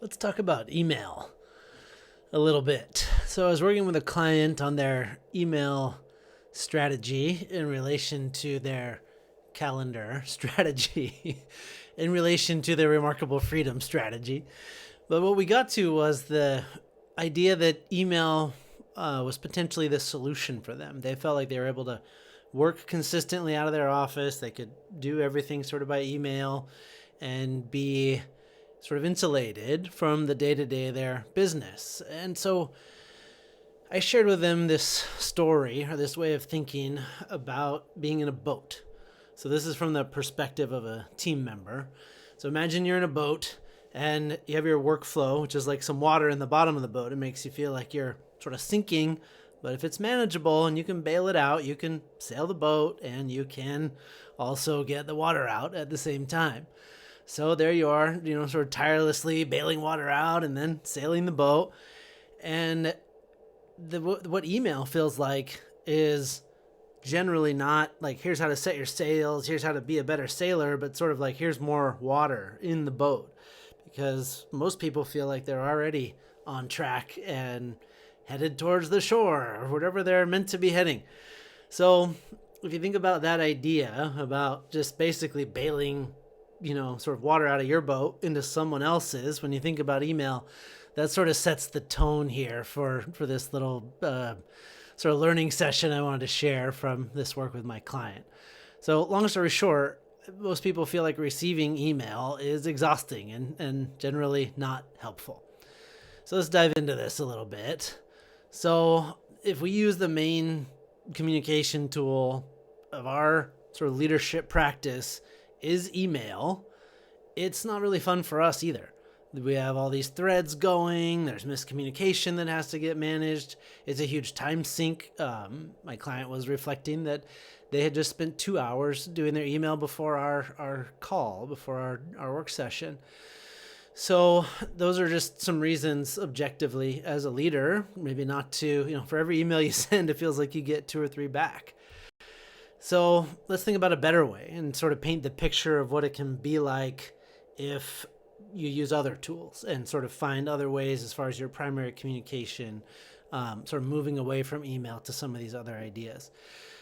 Let's talk about email a little bit. So, I was working with a client on their email strategy in relation to their calendar strategy, in relation to their remarkable freedom strategy. But what we got to was the idea that email was potentially the solution for them. They felt like they were able to work consistently out of their office, they could do everything sort of by email and be sort of insulated from the day to day of their business. And so I shared with them this story or this way of thinking about being in a boat. So this is from the perspective of a team member. So imagine you're in a boat and you have your workflow, which is like some water in the bottom of the boat. It makes you feel like you're sort of sinking, but if it's manageable and you can bail it out, you can sail the boat and you can also get the water out at the same time. So there you are, sort of tirelessly bailing water out and then sailing the boat. And what email feels like is generally not like here's how to set your sails, here's how to be a better sailor, but sort of like here's more water in the boat, because most people feel like they're already on track and headed towards the shore or whatever they're meant to be heading. So if you think about that idea about just basically bailing, sort of water out of your boat into someone else's, when you think about email, that sort of sets the tone here for this little sort of learning session I wanted to share from this work with my client. So long story short, most people feel like receiving email is exhausting and generally not helpful. So let's dive into this a little bit. So if we use the main communication tool of our sort of leadership practice is email, it's not really fun for us either. We have all these threads going. There's miscommunication that has to get managed. It's a huge time sink. My client was reflecting that they had just spent 2 hours doing their email before our call, before our work session. So those are just some reasons objectively as a leader, maybe not to, for every email you send, it feels like you get two or three back. So let's think about a better way and sort of paint the picture of what it can be like if you use other tools and sort of find other ways as far as your primary communication, sort of moving away from email to some of these other ideas.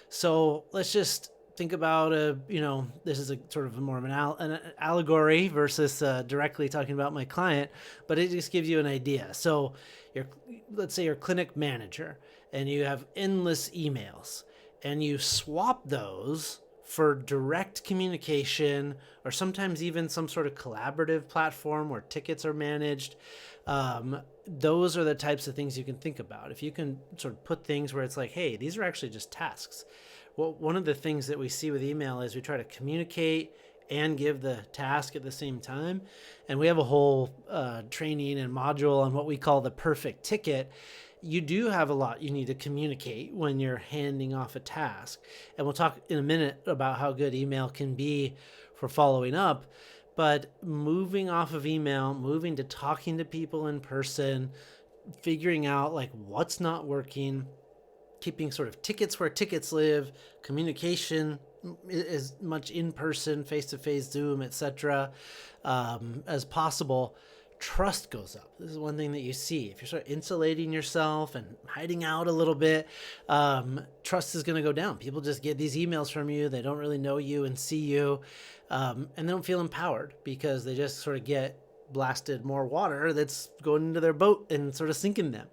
So let's just think about this is a sort of more of an allegory versus directly talking about my client, but it just gives you an idea. So let's say you're a clinic manager and you have endless emails and you swap those for direct communication or sometimes even some sort of collaborative platform where tickets are managed. Those are the types of things you can think about. If you can sort of put things where it's like, hey, these are actually just tasks. Well, one of the things that we see with email is we try to communicate and give the task at the same time. And we have a whole training and module on what we call the perfect ticket. You do have a lot you need to communicate when you're handing off a task. And we'll talk in a minute about how good email can be for following up. But moving off of email, moving to talking to people in person, figuring out like what's not working, keeping sort of tickets where tickets live, communication as much in person, face to face, Zoom, etc., as possible. Trust goes up. This is one thing that you see. If you're sort of insulating yourself and hiding out a little bit, trust is going to go down. People just get these emails from you. They don't really know you and see you, and they don't feel empowered because they just sort of get blasted more water that's going into their boat and sort of sinking them.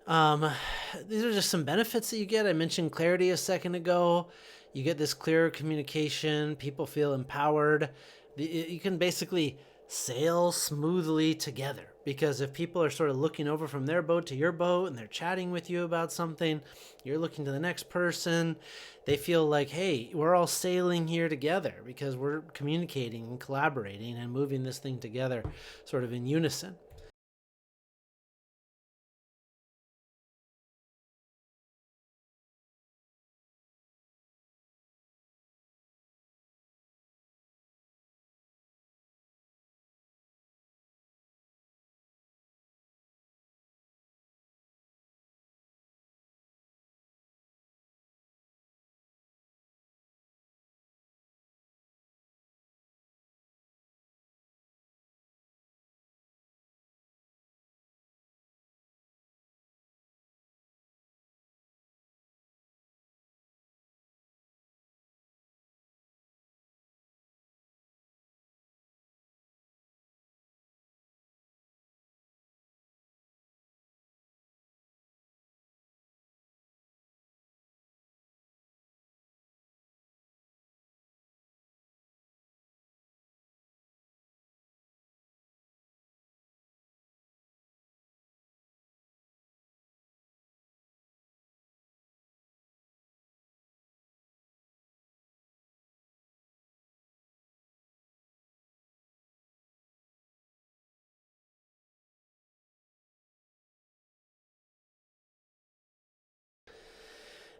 Um, these are just some benefits that you get. I mentioned clarity a second ago. You get this clearer communication. People feel empowered. You can basically sail smoothly together because if people are sort of looking over from their boat to your boat and they're chatting with you about something, you're looking to the next person. They feel like, hey, we're all sailing here together because we're communicating and collaborating and moving this thing together sort of in unison.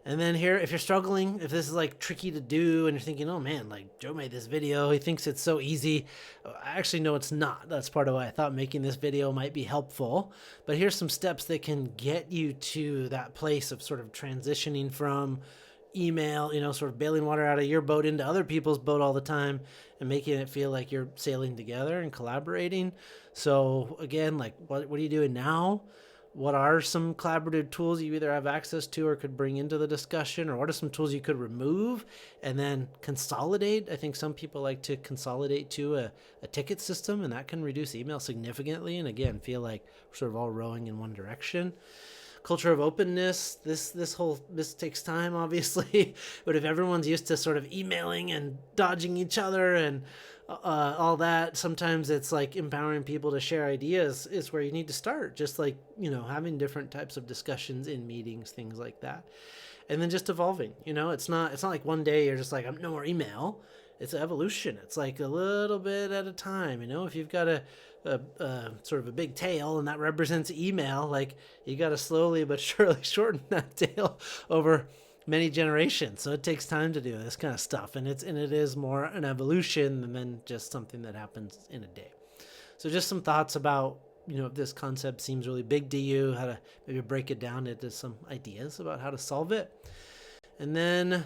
And then here, if you're struggling, if this is like tricky to do and you're thinking, oh man, like Joe made this video, he thinks it's so easy. I actually know it's not. That's part of why I thought making this video might be helpful. But here's some steps that can get you to that place of sort of transitioning from email, sort of bailing water out of your boat into other people's boat all the time and making it feel like you're sailing together and collaborating. So again, like what are you doing now? What are some collaborative tools you either have access to or could bring into the discussion, or what are some tools you could remove and then consolidate? I think some people like to consolidate to a ticket system, and that can reduce email significantly and again feel like we're sort of all rowing in one direction. Culture of openness, this takes time obviously, but if everyone's used to sort of emailing and dodging each other and all that, sometimes it's like empowering people to share ideas is where you need to start, just like having different types of discussions in meetings, things like that. And then just evolving. It's not like one day you're just like, I'm no more email. It's evolution. It's like a little bit at a time. If you've got a sort of a big tail and that represents email, like you got to slowly but surely shorten that tail over many generations. So it takes time to do this kind of stuff, and it is more an evolution than just something that happens in a day. So just some thoughts about if this concept seems really big to you, how to maybe break it down into some ideas about how to solve it. And then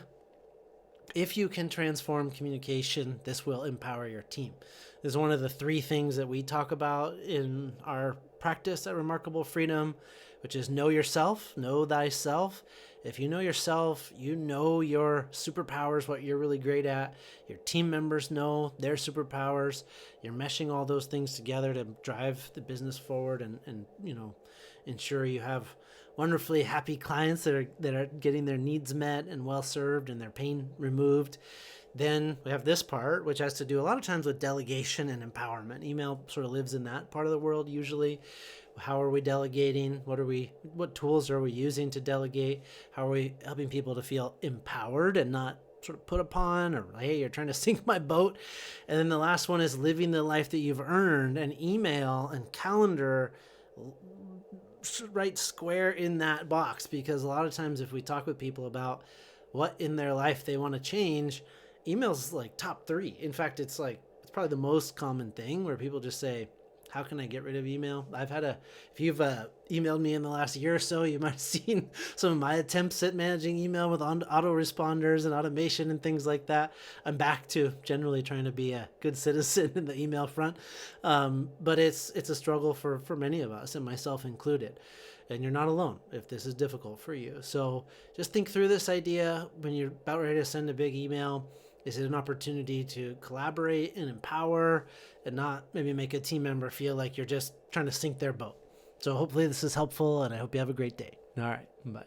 if you can transform communication, this will empower your team. This is one of the three things that we talk about in our practice at Remarkable Freedom, which is know yourself, know thyself. If you know yourself, you know your superpowers, what you're really great at. Your team members know their superpowers. You're meshing all those things together to drive the business forward and ensure you have wonderfully happy clients that are getting their needs met and well served and their pain removed. Then we have this part, which has to do a lot of times with delegation and empowerment. Email sort of lives in that part of the world usually. How are we delegating? What tools are we using to delegate? How are we helping people to feel empowered and not sort of put upon, or hey, you're trying to sink my boat? And then the last one is living the life that you've earned, and email and calendar right square in that box, because a lot of times if we talk with people about what in their life they want to change, email's like top three. In fact, it's probably the most common thing where people just say, how can I get rid of email? If you've emailed me in the last year or so, you might have seen some of my attempts at managing email with autoresponders and automation and things like that. I'm back to generally trying to be a good citizen in the email front. But it's a struggle for many of us, and myself included. And you're not alone if this is difficult for you. So just think through this idea when you're about ready to send a big email. Is it an opportunity to collaborate and empower and not maybe make a team member feel like you're just trying to sink their boat? So hopefully this is helpful, and I hope you have a great day. All right. Bye.